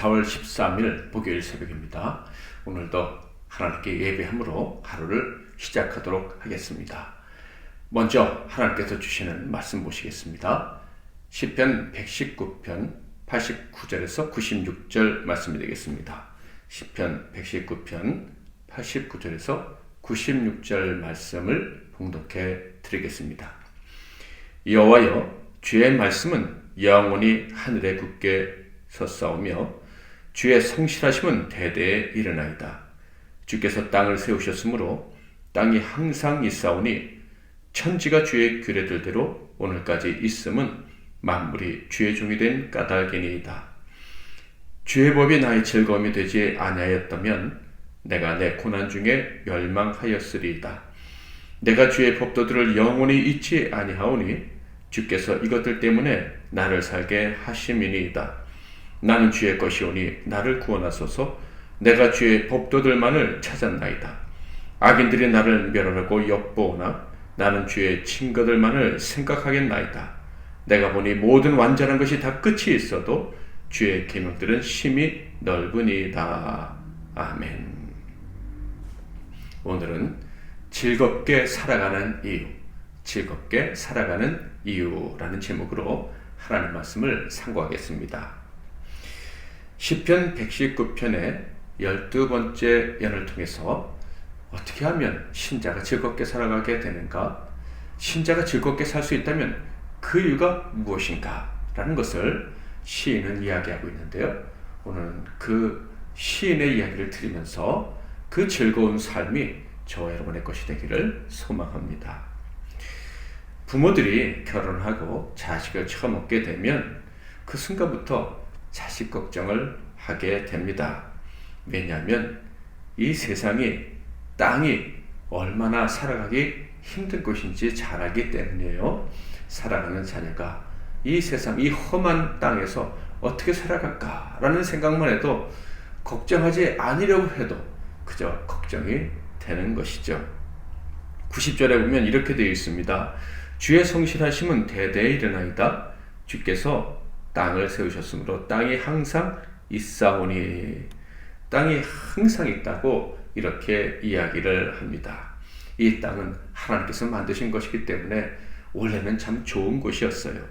4월 13일 목요일 새벽입니다. 오늘도 하나님께 예배함으로 하루를 시작하도록 하겠습니다. 먼저 하나님께서 주시는 말씀 보시겠습니다. 시편 119편 89절에서 96절 말씀이 되겠습니다. 시편 119편 89절에서 96절 말씀을 봉독해 드리겠습니다. 여호와여, 주의 말씀은 영원히 하늘에 굳게 섰사오며 주의 성실하심은 대대에 이르나이다. 주께서 땅을 세우셨으므로 땅이 항상 있사오니 천지가 주의 규례들대로 오늘까지 있음은 만물이 주의 종이 된 까닭이니이다. 주의 법이 나의 즐거움이 되지 아니하였다면 내가 내 고난 중에 멸망하였으리이다. 내가 주의 법도들을 영원히 잊지 아니하오니 주께서 이것들 때문에 나를 살게 하심이니이다. 나는 주의 것이오니 나를 구원하소서. 내가 주의 법도들만을 찾았나이다. 악인들이 나를 멸하려고 엿보오나 나는 주의 친거들만을 생각하겠나이다. 내가 보니 모든 완전한 것이 다 끝이 있어도 주의 계명들은 심히 넓으니이다. 아멘. 오늘은 즐겁게 살아가는 이유, 즐겁게 살아가는 이유라는 제목으로 하나님 말씀을 상고하겠습니다. 시편 119편의 12번째 연을 통해서 어떻게 하면 신자가 즐겁게 살아가게 되는가? 신자가 즐겁게 살 수 있다면 그 이유가 무엇인가? 라는 것을 시인은 이야기하고 있는데요. 오늘은 그 시인의 이야기를 들으면서 그 즐거운 삶이 저와 여러분의 것이 되기를 소망합니다. 부모들이 결혼하고 자식을 처음 얻게 되면 그 순간부터 자식 걱정을 하게 됩니다. 왜냐하면 이 세상이, 땅이 얼마나 살아가기 힘든 곳인지 잘 알기 때문이에요. 살아가는 자녀가 이 세상, 이 험한 땅에서 어떻게 살아갈까라는 생각만 해도 걱정하지 않으려고 해도 그저 걱정이 되는 것이죠. 90절에 보면 이렇게 되어 있습니다. 주의 성실하심은 대대에 이르나이다. 주께서 땅을 세우셨으므로 땅이 항상 있사오니, 땅이 항상 있다고 이렇게 이야기를 합니다. 이 땅은 하나님께서 만드신 것이기 때문에 원래는 참 좋은 곳이었어요.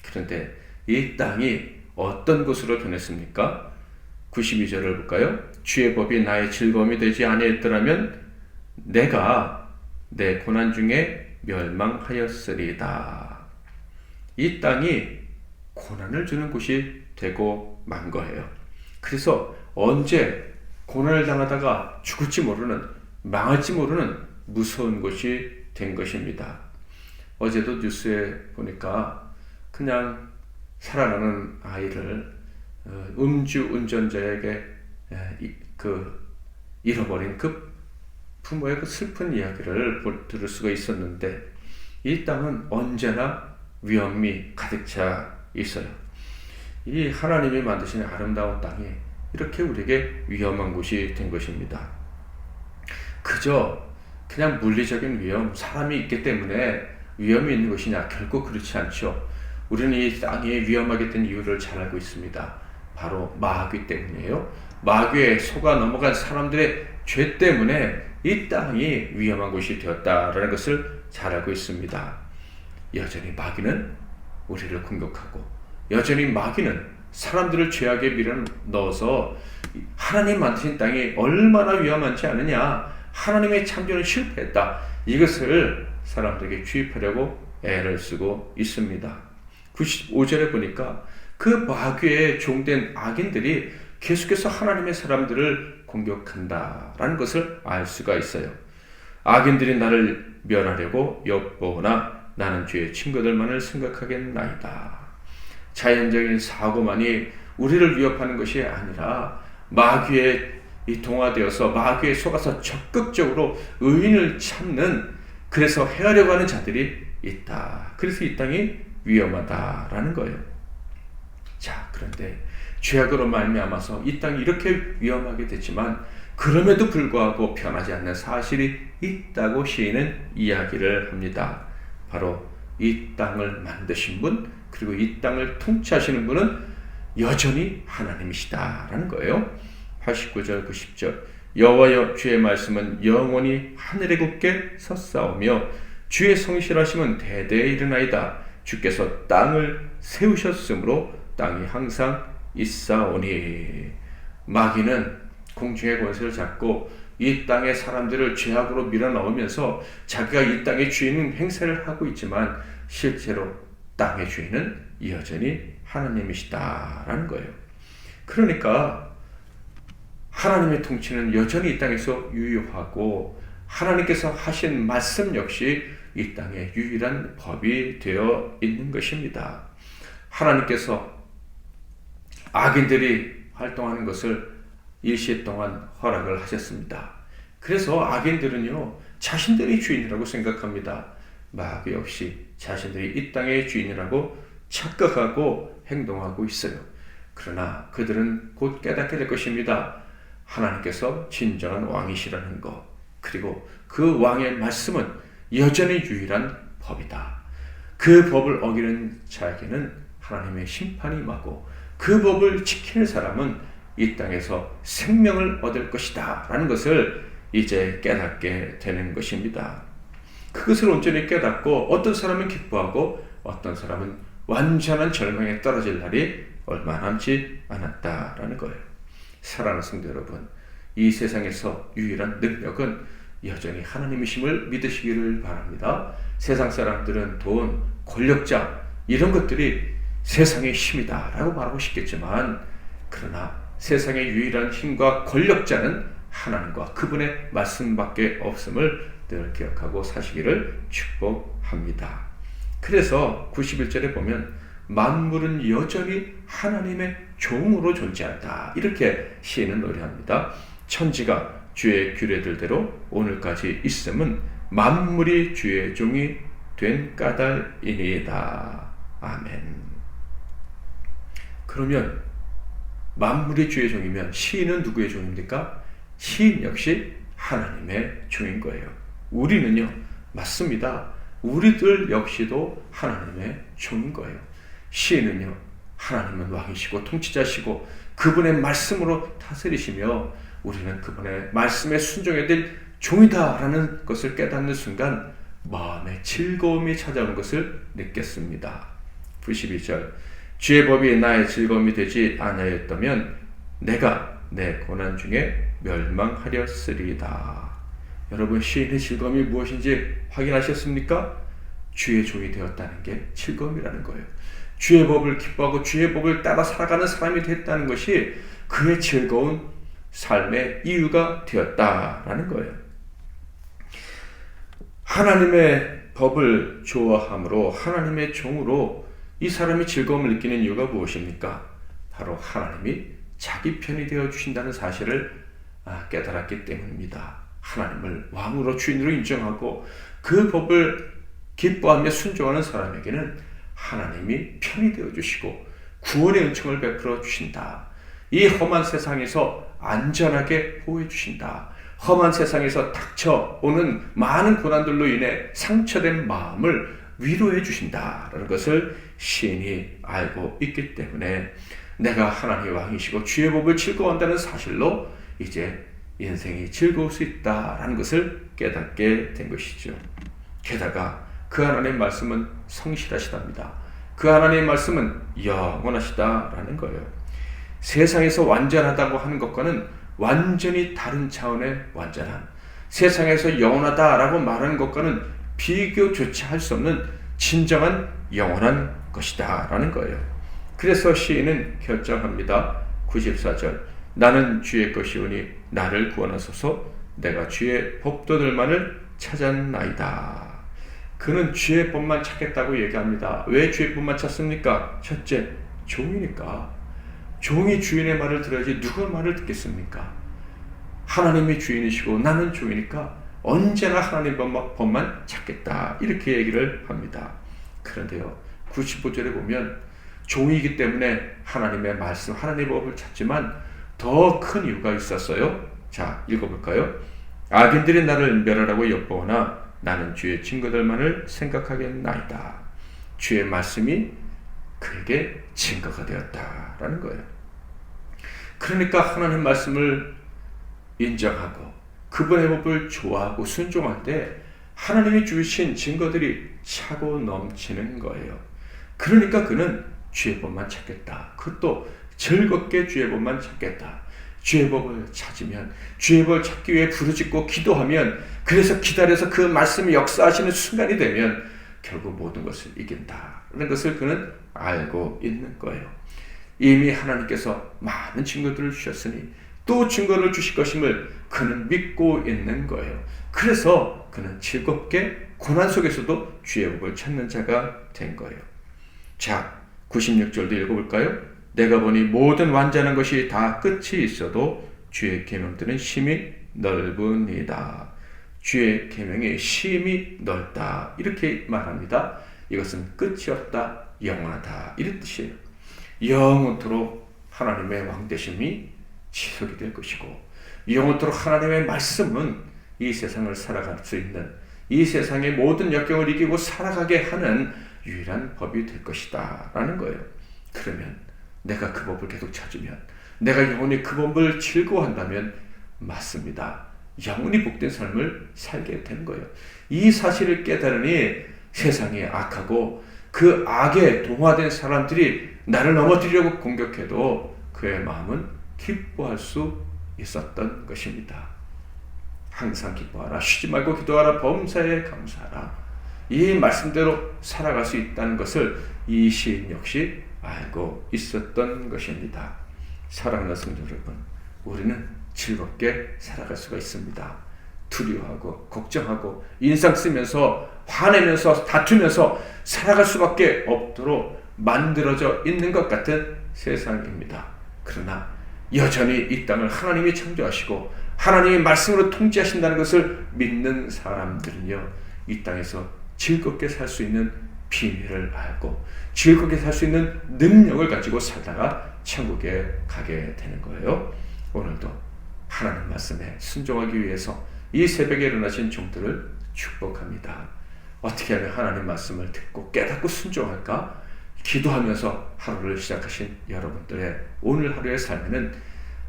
그런데 이 땅이 어떤 곳으로 변했습니까? 92절을 볼까요? 주의 법이 나의 즐거움이 되지 아니했더라면 내가 내 고난 중에 멸망하였으리이다. 이 땅이 고난을 주는 곳이 되고 만 거예요. 그래서 언제 고난을 당하다가 죽을지 모르는, 망할지 모르는 무서운 곳이 된 것입니다. 어제도 뉴스에 보니까 그냥 살아나는 아이를 음주 운전자에게 잃어버린 그 부모의 그 슬픈 이야기를 들을 수가 있었는데, 이 땅은 언제나 위험이 가득 차 있어요. 이 하나님이 만드신 아름다운 땅이 이렇게 우리에게 위험한 곳이 된 것입니다. 그저 그냥 물리적인 위험, 사람이 있기 때문에 위험이 있는 것이냐? 결코 그렇지 않죠. 우리는 이 땅이 위험하게 된 이유를 잘 알고 있습니다. 바로 마귀 때문이에요. 마귀에 속아 넘어간 사람들의 죄 때문에 이 땅이 위험한 곳이 되었다라는 것을 잘 알고 있습니다. 여전히 마귀는 우리를 공격하고, 여전히 마귀는 사람들을 죄악에 밀어넣어서 하나님 만드신 땅이 얼마나 위험하지 않느냐, 하나님의 창조는 실패했다, 이것을 사람들에게 주입하려고 애를 쓰고 있습니다. 95절에 보니까 그 마귀의 종된 악인들이 계속해서 하나님의 사람들을 공격한다라는 것을 알 수가 있어요. 악인들이 나를 멸하려고 엿보오나 나는 주의 친구들만을 생각하겠나이다. 자연적인 사고만이 우리를 위협하는 것이 아니라 마귀에 동화되어서 마귀에 속아서 적극적으로 의인을 찾는, 그래서 해하려고 하는 자들이 있다. 그래서 이 땅이 위험하다라는 거예요. 자, 그런데 죄악으로 말미암아서 이 땅이 이렇게 위험하게 됐지만 그럼에도 불구하고 변하지 않는 사실이 있다고 시인은 이야기를 합니다. 바로 이 땅을 만드신 분, 그리고 이 땅을 통치하시는 분은 여전히 하나님이시다라는 거예요. 89절 90절 여호와여 주의 말씀은 영원히 하늘에 굳게 섰사오며 주의 성실하심은 대대에 이르나이다. 주께서 땅을 세우셨으므로 땅이 항상 있사오니. 마귀는 공중의 권세를 잡고 이 땅의 사람들을 죄악으로 밀어넣으면서 자기가 이 땅의 주인은 행세를 하고 있지만 실제로 땅의 주인은 여전히 하나님이시다라는 거예요. 그러니까 하나님의 통치는 여전히 이 땅에서 유효하고 하나님께서 하신 말씀 역시 이 땅의 유일한 법이 되어 있는 것입니다. 하나님께서 악인들이 활동하는 것을 일시 동안 허락을 하셨습니다. 그래서 악인들은요, 자신들이 주인이라고 생각합니다. 마귀 역시 자신들이 이 땅의 주인이라고 착각하고 행동하고 있어요. 그러나 그들은 곧 깨닫게 될 것입니다. 하나님께서 진정한 왕이시라는 것, 그리고 그 왕의 말씀은 여전히 유일한 법이다. 그 법을 어기는 자에게는 하나님의 심판이 임하고 그 법을 지키는 사람은 이 땅에서 생명을 얻을 것이다 라는 것을 이제 깨닫게 되는 것입니다. 그것을 온전히 깨닫고 어떤 사람은 기뻐하고 어떤 사람은 완전한 절망에 떨어질 날이 얼마 남지 않았다라는 거예요. 사랑하는 성도 여러분, 이 세상에서 유일한 능력은 여전히 하나님이심을 믿으시기를 바랍니다. 세상 사람들은 돈, 권력자 이런 것들이 세상의 힘이다 라고 말하고 싶겠지만, 그러나 세상의 유일한 힘과 권력자는 하나님과 그분의 말씀밖에 없음을 늘 기억하고 사시기를 축복합니다. 그래서 91절에 보면 만물은 여전히 하나님의 종으로 존재한다, 이렇게 시인은 노래합니다. 천지가 주의 규례들대로 오늘까지 있음은 만물이 주의 종이 된 까닭이니이다. 아멘. 그러면 만물이 주의 종이면 시인은 누구의 종입니까? 시인 역시 하나님의 종인 거예요. 우리는요, 맞습니다. 우리들 역시도 하나님의 종인 거예요. 시인은요, 하나님은 왕이시고 통치자시고 그분의 말씀으로 다스리시며 우리는 그분의 말씀에 순종해야 될 종이다라는 것을 깨닫는 순간 마음에 즐거움이 찾아오는 것을 느꼈습니다. 92절 주의 법이 나의 즐거움이 되지 아니하였다면 내가 내 고난 중에 멸망하렸으리이다. 여러분, 시인의 즐거움이 무엇인지 확인하셨습니까? 주의 종이 되었다는 게 즐거움이라는 거예요. 주의 법을 기뻐하고 주의 법을 따라 살아가는 사람이 됐다는 것이 그의 즐거운 삶의 이유가 되었다라는 거예요. 하나님의 법을 좋아함으로 하나님의 종으로 이 사람이 즐거움을 느끼는 이유가 무엇입니까? 바로 하나님이 자기 편이 되어 주신다는 사실을 깨달았기 때문입니다. 하나님을 왕으로 주인으로 인정하고 그 법을 기뻐하며 순종하는 사람에게는 하나님이 편이 되어 주시고 구원의 은총을 베풀어 주신다. 이 험한 세상에서 안전하게 보호해 주신다. 험한 세상에서 닥쳐오는 많은 고난들로 인해 상처된 마음을 위로해 주신다라는 것을 시인이 알고 있기 때문에 내가 하나님의 왕이시고 주의 법을 즐거워한다는 사실로 이제 인생이 즐거울 수 있다라는 것을 깨닫게 된 것이죠. 게다가 그 하나님의 말씀은 성실하시답니다. 그 하나님의 말씀은 영원하시다라는 거예요. 세상에서 완전하다고 하는 것과는 완전히 다른 차원의 완전함, 세상에서 영원하다라고 말하는 것과는 비교조차 할 수 없는 진정한 영원한 것이다 라는 거예요. 그래서 시인은 결정합니다. 94절 나는 주의 것이오니 나를 구원하소서. 내가 주의 법도들만을 찾았나이다. 그는 주의 법만 찾겠다고 얘기합니다. 왜 주의 법만 찾습니까? 첫째, 종이니까. 종이 주인의 말을 들어야지 누가 말을 듣겠습니까? 하나님이 주인이시고 나는 종이니까 언제나 하나님 법만 찾겠다, 이렇게 얘기를 합니다. 그런데요, 95절에 보면 종이기 때문에 하나님의 말씀, 하나님의 법을 찾지만 더 큰 이유가 있었어요. 자, 읽어볼까요? 악인들이 나를 멸하라고 엿보거나 나는 주의 증거들만을 생각하겠나이다. 주의 말씀이 그에게 증거가 되었다라는 거예요. 그러니까 하나님 말씀을 인정하고 그분의 법을 좋아하고 순종할 때 하나님이 주신 증거들이 차고 넘치는 거예요. 그러니까 그는 주의 법만 찾겠다. 그것도 즐겁게 주의 법만 찾겠다. 주의 법을 찾으면, 주의 법을 찾기 위해 부르짖고 기도하면, 그래서 기다려서 그 말씀이 역사하시는 순간이 되면 결국 모든 것을 이긴다라는 것을 그는 알고 있는 거예요. 이미 하나님께서 많은 증거들을 주셨으니 또 증거를 주실 것임을 그는 믿고 있는 거예요. 그래서 그는 즐겁게 고난 속에서도 주의 법을 찾는 자가 된 거예요. 자, 96절도 읽어볼까요? 내가 보니 모든 완전한 것이 다 끝이 있어도 주의 계명들은 심히 넓으니이다. 주의 계명이 심히 넓다. 이렇게 말합니다. 이것은 끝이 없다, 영원하다. 이런 뜻이에요. 영원토록 하나님의 왕되심이 지속이 될 것이고, 영원토록 하나님의 말씀은 이 세상을 살아갈 수 있는, 이 세상의 모든 역경을 이기고 살아가게 하는 유일한 법이 될 것이다 라는 거예요. 그러면 내가 그 법을 계속 찾으면, 내가 영원히 그 법을 즐거워한다면 맞습니다. 영원히 복된 삶을 살게 되는 거예요. 이 사실을 깨달으니 세상이 악하고 그 악에 동화된 사람들이 나를 넘어뜨리려고 공격해도 그의 마음은 기뻐할 수 있었던 것입니다. 항상 기뻐하라, 쉬지 말고 기도하라, 범사에 감사하라. 이 말씀대로 살아갈 수 있다는 것을 이 시인 역시 알고 있었던 것입니다. 사랑하는 성도 여러분, 우리는 즐겁게 살아갈 수가 있습니다. 두려워하고 걱정하고 인상 쓰면서 화내면서 다투면서 살아갈 수밖에 없도록 만들어져 있는 것 같은 세상입니다. 그러나 여전히 이 땅을 하나님이 창조하시고 하나님의 말씀으로 통치하신다는 것을 믿는 사람들은요, 이 땅에서 즐겁게 살 수 있는 비밀을 알고 즐겁게 살 수 있는 능력을 가지고 살다가 천국에 가게 되는 거예요. 오늘도 하나님 말씀에 순종하기 위해서 이 새벽에 일어나신 종들을 축복합니다. 어떻게 하면 하나님 말씀을 듣고 깨닫고 순종할까? 기도하면서 하루를 시작하신 여러분들의 오늘 하루의 삶에는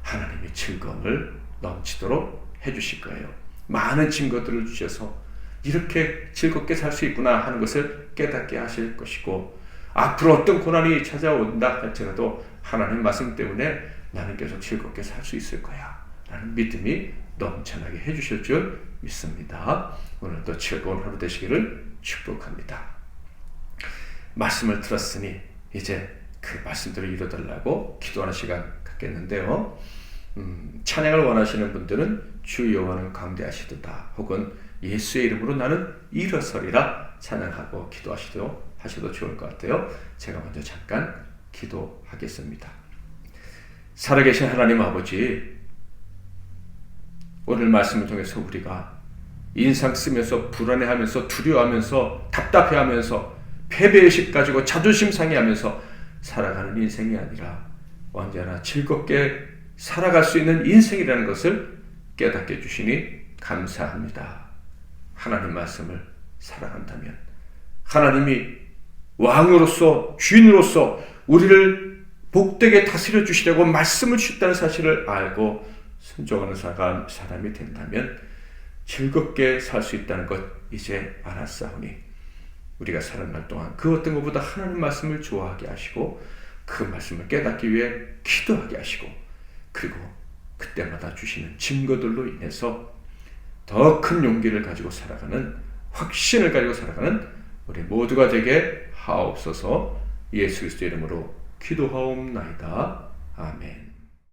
하나님이 즐거움을 넘치도록 해주실 거예요. 많은 증거들을 주셔서 이렇게 즐겁게 살 수 있구나 하는 것을 깨닫게 하실 것이고, 앞으로 어떤 고난이 찾아온다 할지라도 하나님 말씀 때문에 나는 계속 즐겁게 살 수 있을 거야 라는 믿음이 넘쳐나게 해주실 줄 믿습니다. 오늘도 즐거운 하루 되시기를 축복합니다. 말씀을 들었으니 이제 그 말씀대로 이루어달라고 기도하는 시간 갖겠는데요. 찬양을 원하시는 분들은 주 여호와는 강대하시도다, 혹은 예수의 이름으로 나는 일어서리라 찬양하고 하셔도 좋을 것 같아요. 제가 먼저 잠깐 기도하겠습니다. 살아계신 하나님 아버지, 오늘 말씀을 통해서 우리가 인상 쓰면서 불안해하면서 두려워하면서 답답해하면서 패배의식 가지고 자존심 상해하면서 살아가는 인생이 아니라 언제나 즐겁게 살아갈 수 있는 인생이라는 것을 깨닫게 해주시니 감사합니다. 하나님 말씀을 사랑한다면, 하나님이 왕으로서 주인으로서 우리를 복되게 다스려 주시려고 말씀을 주셨다는 사실을 알고 순종하는 사람이 된다면 즐겁게 살 수 있다는 것 이제 알았사오니, 우리가 사는 날 동안 그 어떤 것보다 하나님 말씀을 좋아하게 하시고 그 말씀을 깨닫기 위해 기도하게 하시고, 그리고 그때마다 주시는 증거들로 인해서 더 큰 용기를 가지고 살아가는, 확신을 가지고 살아가는 우리 모두가 되게 하옵소서. 예수 그리스도의 이름으로 기도하옵나이다. 아멘.